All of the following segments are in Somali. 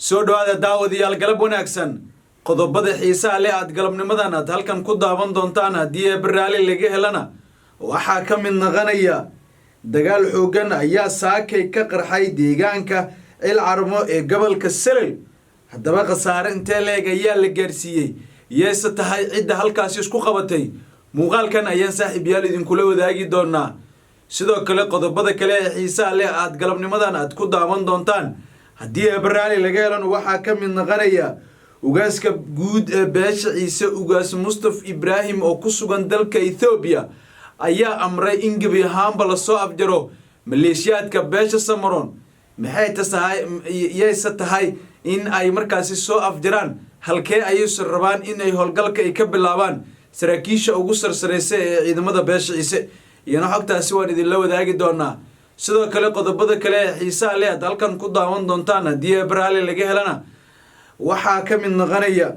soo dhawaada daawadayaal galab wanaagsan qodobada xiisaha leh aad galabnimadan aad halkan ku daawan doontaan haddii baraali laga helana waxaa ka mid noqonaya dagaal xoogan ayaa saakay ka qarxay deegaanka Ilcarmo ee gobolka Salel haddaba khasaare intee leeg ayaa la gaarsiiyey yeesa tahay cidda halkaas isku qabatay muuqaalkan ayaan saaxiibayaal idinkula wadaagi doonaa sidoo kale qodobada kale ee xiisaha leh aad galabnimadan aad ku daawan doontaan haddii baraali laga helana waxaa ka mid noqonaya ugaaska guud ee beesha Ciise ugaas Mustafa Ibrahim oo ku sugan dalka Ethiopia ayaa amray in gabi ahaanba la soo afjaro maleeshiyaadka beesha Samaroon maxay tahay in ay markaasi soo afjaraan halkee ayay rabaan in ay howlgalka ay ka bilaabaan saraakiisha ugu sarsareysa ee ciidamada beesha Ciise iyana xogtaasi waan idin la wadaagi doonaa sidoo kale qodobada kale ee xiisaha leh halkan ku daawan doontaan haddii baraali laga helana waxaa ka mid noqonaya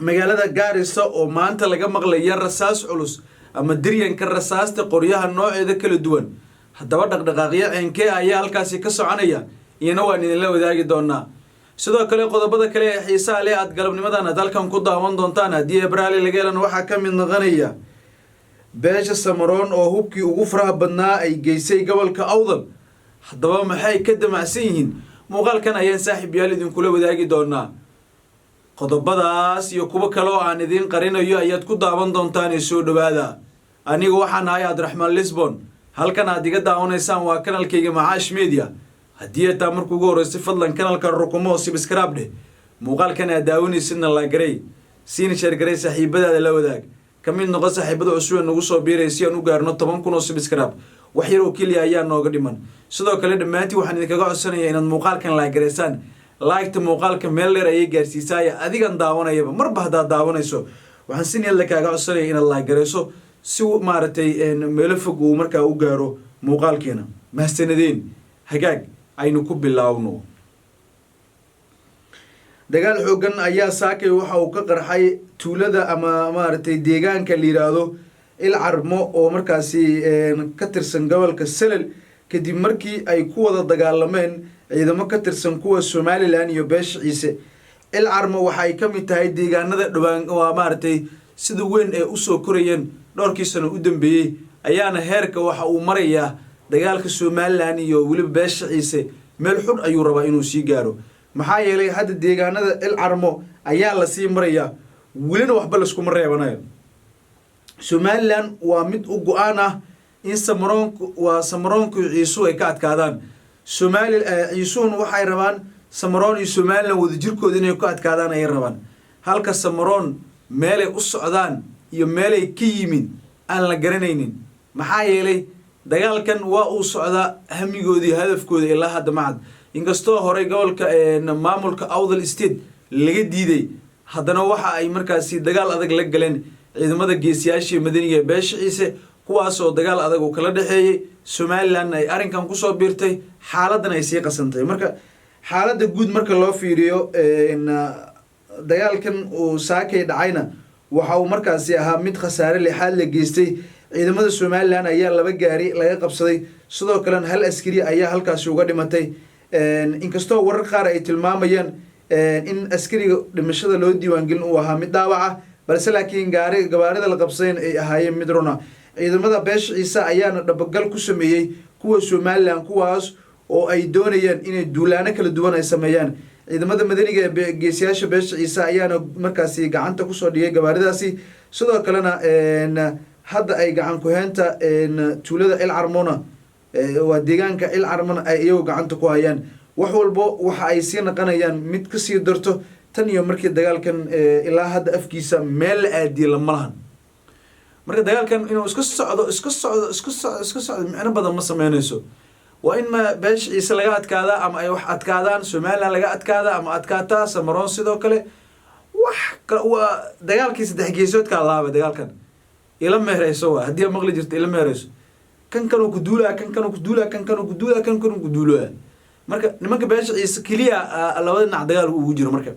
magaalada Gaarisa oo maanta laga maqlay rasaas culus ama diryanka rasaasta qoryaha nooceeda kala duwan haddaba dhaqdhaqaaqyoeenkee ayaa halkaasi ka soconaya iyana waan idin la wadaagi doonaa sidoo kale qodobada kale ee xiisaha leh aad galabnimadan halkan ku daawan doontaan haddii baraali laga helana waxaa ka mid noqonaya beesha Samaroon oo hubkii ugu faraha badnaa ay geysay gobolka Awdal haddaba maxay ka damacsan yihiin muuqaalkan ayaan saaxiibayaal idinkula wadaagi doonaa qodobadaas iyo kuwa kale oo aan idin qarinayo ayaad ku daawan doontaan soo dhawaada aniga waxaan ahay Abdiraxmaan Lisbon halkan aad iga daawanaysaan waa kanalkayga Macaash Media haddii aad markuu ugu horeysay fadlan kanalka rukumo oo subscribe dheh muuqaalkan aad daawanaysidna la garay siin share garay saaxiibadaada la wadaag kamid noqon saaxiibada cusub nagu soo biiraysi aan u gaarno 10,000 oo subscribe wax yar oo kaliya ayaa nooga dhiman sidoo kale dhamaantii waxaan idinkaga codsanayaa inaad muuqaalkan la gareysaan like muuqaalka meel dheer ay gaarsiisay adigan daawanayaba marba hadaa daawanayso waxaan si niyad la kaaga codsanayaa inaad la gareyso si maartay meel fog uu markaa u gaaro muuqaalkeena mahsanadeen hagaag aynu ku bilaawno dagaal xoogan ayaa saakay waxa uu ka qarxay tuulada ama maartay deegaanka la yiraahdo Ilcarmo oo markaasi ka tirsan gobolka Salel kadib markii ay ku wada dagaalameen ciidamo ka tirsan kuwa Somaliland iyo beesha Ciise Ilcarmo waxa ay kamid tahay deegaanada dhawaan waa maartay sida weyn ee u soo korayeen dhowrkii sano u dambeeyay ayaana heerka waxa uu marayaa dagaalka Somaliland iyo waliba beesha Ciise meel xun ayuu rabaa inuu sii gaaro maxaa yeelay hadda deegaanada Ilcarmo ayaa la sii maraya wilina waxba la isku mareebanayo Somaliland waa mid u go'aan ah in Samaroonku Ciise ay ka adkaadaan Ciisuun waxay rabaan Samaroon iyo Somaliland wada jirkooda inay ka adkaadaan ay rabaan halka Samaroon meel ay u socdaan iyo meel ay ka yimin aan la garanaynin maxaa yeelay dagaalkan waa uu socdaa hamigoodii hadafkooda ilaa hadda macad inkastoo hore gobolka maamulka Awdal State laga diiday haddana waxa ay markaasi dagaal adag la galeen ciidamada geesiyaasha madaniga beesha Ciise kuwaas oo dagaal adag oo kala dhaxeeyay Somaliland ay arinkan ku soo biirtay xaaladan ay sii qasantay marka xaaladda guud marka loo fiiriyo dagaalkan uu saakay dhacayna waxa uu markaasi ahaa mid khasaare lixaad la geystay ciidamada Somaliland ayaa laba gaari laga qabsaday sidoo kale hal askari ayaa halkaas uga dhimatay inkastoo warar qaar ay tilmaamayaan in askariga dhimashada loo diiwaan gelin uu ahaa mid dhaawac ah balse laakiin gawaarida la qabsadeen ay ahaayeen mid runa ciidamada beesha Ciise ayaana dhabagal ku sameeyay kuwa Somaliland kuwaas oo ay doonayaan inay duulaano kala duwan ay sameeyaan ciidamada madaniga ee geesiyaasha beesha Ciise ayaana markaasi gacanta ku soo dhigay gawaaridaasi sidoo kalena hadda ay gacan ku heenta tuulada Ilcarmona waa deegaanka Ilcarmona ay iyagu gacanta ku hayaan wax walba waxa ay sii naqanayaan mid ka sii darto tan iyo markii dagaalkan ilaa hadda afkiisa meel la aadiyo lama lahan marka dagaalkan inuu iska socdo macna badan ma sameynayso waa in beesha Ciise laga adkaada ama ay wax adkaadaan Somaliland laga adkaada ama adkaata Samaroon sidoo kale wax waa dagaalkii saddex geesoodka laaba dagaalkan ila meerayso hadii maqli jirto ila meerayso kan ku duulaa kan ku duulaa marka nimanka beesha Ciise kaliya labada dhinac dagaal ugu jiro marka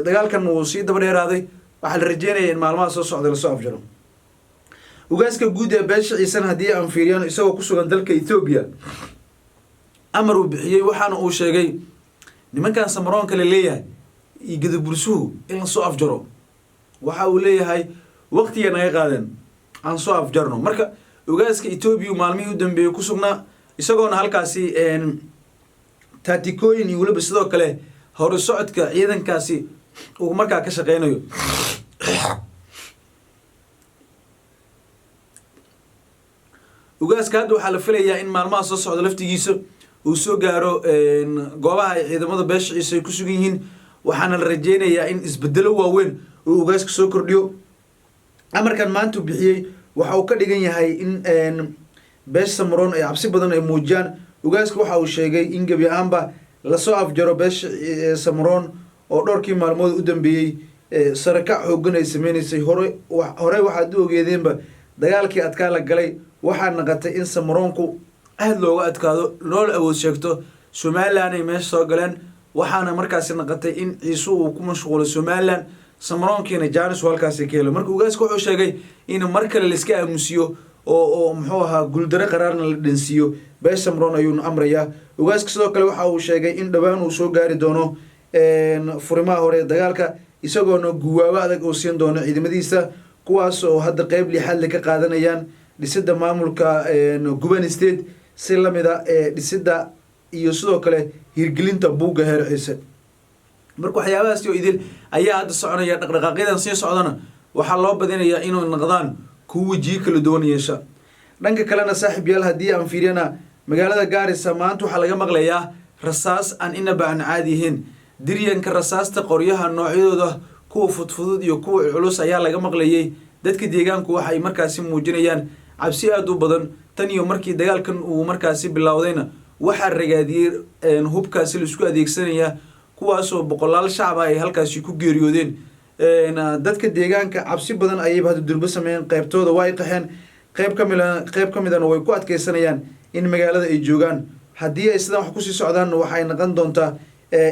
dagaalkan uu sii daba dheeraaday waxa la rajeenayay in maalmaha soo socda la soo afjaro ugaaska guud ee beesha Ciise hadii aan fiiriyano isagoo ku sugan dalka Ethiopia amar uu bixiyay waxaana uu sheegay nimankan samaroon kale leeyahay iyo gadabursuhu in la soo afjaro waxa uu leeyahay waqtiga naga qaadeen aan soo afjarno marka ogaaska Ethiopia maalmihii u dambeeyay ku sugnaa isagoona halkaasi tacticooyin iyo waliba sidoo kale hor socodka ciidankaasi uu markaa ka shaqeynayo ogaaska hadda waxaa la filayaa in maalmaha soo socda laftigiisa uu soo gaaro goobaha ay ciidamada beesha ciise ku sugan yihiin waxaana la rajeynayaa in isbedelo waaweyn uu ogaaska soo kordhiyo amarkan maanta uu bixiyey waxa uu ka dhigan yahay in beesha samaroon ay cabsi badan ay muujiyaan ogaaska waxa uu sheegay in gebi ahaanba lasoo afjaro beesha samaroon oo dhowrkii maalmood u dambeeyey sarakac xoogan ay sameynaysay hore waxaad u ogeedeenba dagaalkii adkaa la galay waxaa naqatay in samaroonku aad looga adkaado loola awood sheegto Somaliland ay meesha soo galeen waxaana markaasi naqatay in ciise uu ku mashquulo Somaliland samaroonkiina jaanis halkaasi ka helo marka ogaaska wuxuu sheegay in mar kale la iska aamusiyo oo muxuu ahaa guuldaro qaraarna la dhansiiyo beesha samaroon ayuu amrayaa ogaaska sidoo kale waxa uu sheegay in dhawaan uu soo gaari doono furimaha hore dagaalka isagoona guwaabo adag oo siin doono ciidamadiisa kuwaas oo hadda qayb lixaad ka qaadanayaan dhisida maamulka Guban State si lamida dhisida iyo sidoo kale hirgelinta buuga heer ciise marka waxyaabahaas iyo idil ayaa hadda soconaya dhaqdhaqaaqyadan sii socdana waxaa loo badinayaa inuu noqdaan kuwa wajiyo kala duwan yeesha dhanka kalena saaxiib yaal haddii aan fiiriyana magaalada Gaarisa maanta waxaa laga maqlayaa rasaas aan inaba aan caadi ahayn diryanka rasaasta qoryaha noocyadooda kuwa fudfudud iyo kuwa culus ayaa laga maqlayay dadka deegaanku waxay markaasi muujinayaan cabsi aad u badan tan iyo markii dagaalkan uu markaasi bilowdayna waxa ragaadiyay hubkaasi la isku adeegsanaya kuwaas oo boqolaal shacab ay halkaasi ku geeriyoodeen dadka deegaanka cabsi badan ayay hadda durba sameeyeen qaybtooda way qaxeen qayb kamidana way ku adkeysanayaan in magaalada ay joogaan haddii ay sidan wax ku sii socdaan waxay noqon doontaa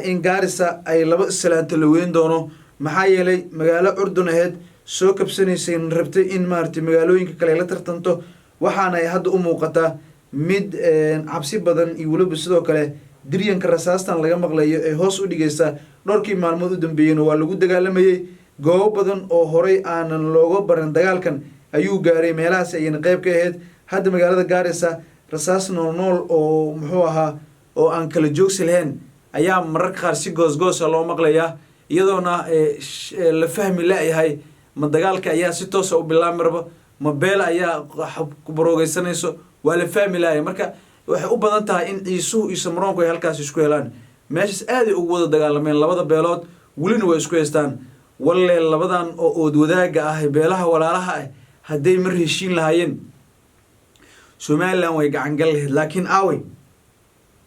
in Gaarisa ay laba islaanta la weyn doono maxaa yeelay magaalo Urdun ahayd soo kabsanaysay rabtay in maartay magaalooyinka kale la tartanto waxaana ay hadda u muuqataa mid cabsi badan iyo waliba sidoo kale diryanka rasaastan laga maqlayo ee hoos u dhigaysa dhowrkii maalmood u dambeeyayna waa lagu dagaalamayay goobo badan oo horey aanan looga baran dagaalkan ayuu gaaray meelahaas ayna qayb ka ahayd hadda magaalada Gaarisa rasaas nool oo muxuu ahaa oo aan kala joogsi lahayn ayaa mararka qaar si goosgoos loo maqlayaa iyadoona la fahmi laayahay ma dagaalka ayaa si toos ah u bilaabmarba ma beel ayaa ku barogeysanayso waa la fahmi laayay marka waxay u badan tahay in ciisuhu iyo samaroonku ay halkaas isku helaan meeshas aad ay ugu wada dagaalameen labada beelood welina way isku heestaan walle labadan oo ood wadaaga ah beelaha walaalaha ah hadday mar heshiin lahaayeen Somaliland way gacan gal lahayd laakiin aaway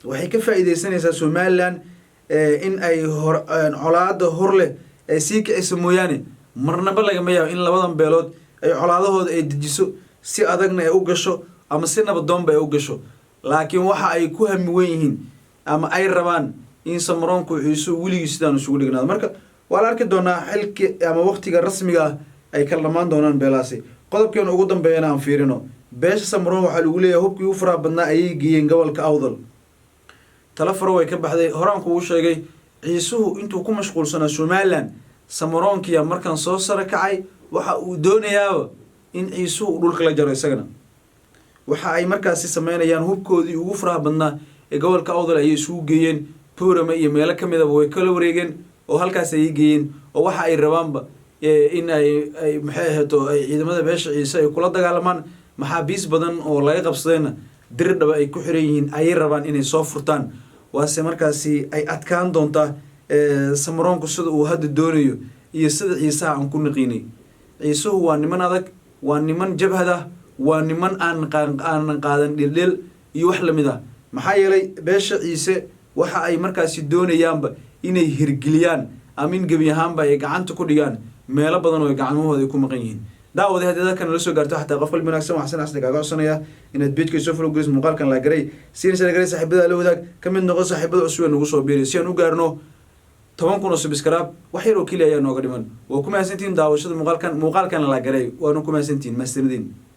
waxay ka faa'iideysanaysaa Somaliland in ay colaado hor leh ay sii kicisa mooyaane marnaba laga yaabo in labadan beelood ay colaadahooda ay dejiso si adagna ay u gasho ama si nabadoonba ay u gasho laakiin waxa ay ku hami weyn yihiin ama ay rabaan in samaroonku ciise wiligiis sidaan isugu dhignaado marka waa la arki doonaa xilki ama waqtiga rasmiga ah ay kala dhamaan doonaan beelaasi qodobkeena ugu dambeeyana aan fiirino beesha samaroon waxaa lagu leeyahay hubkii u faraha badnaa ayay geeyeen gobolka Awdal tala faro way ka baxday horaan kugu sheegay ciisuhu intuu ku mashquulsanaa Somaliland samaroonkiya markan soo sara kacay waxa uu doonayaa in ciisuhu dhulka la jaro isagana waxa ay markaasi sameynayaan hubkoodii ugu faraha badnaa ee gobolka Awdal ay isugu geeyeen Boorama iyo meelo kamid ah way kala wareegeen oo halkaas ay geeyeen oo waxa ay rabaanba in ay maxay ahaato ay ciidamada beesha ciise ay kula dagaalamaan maxaabiis badan oo laga qabsadayna dirdhaba ay ku xiran yihiin ay rabaan inay soo furtaan waase markaasi ay adkaan doontaa samaroonku sida uu hadda doonayo iyo sida ciisaha aan ku naqiinay ciisuhu waa niman adag waa niman jabhad ah waa niman aan qaadan dhildhil iyo wax lamid ah maxaa yeelay beesha ciise waxa ay markaasi doonayaanba inay hirgeliyaan amin gebi ahaanba ay gacanta ku dhigaan meelo badan oo gacmahooda ay ku maqan yihiin daawada hadda dadkan la soo gaarto xataa qof qalbi wanaagsan waxsan asna kaaga codsanaya inaad page-ka soo follow gareys muuqaalkan la garay siinaysa gareys saaxiibada la wadaag kamid noqo saaxiibada cusub ee nagu soo biiray si aan u gaarno 10,000 oo subscribe wax yar oo kaliya ayaa nooga dhiman waa ku mahadsantiin daawashada muuqaalkan la garay waanu ku mahadsantiin maastirdiin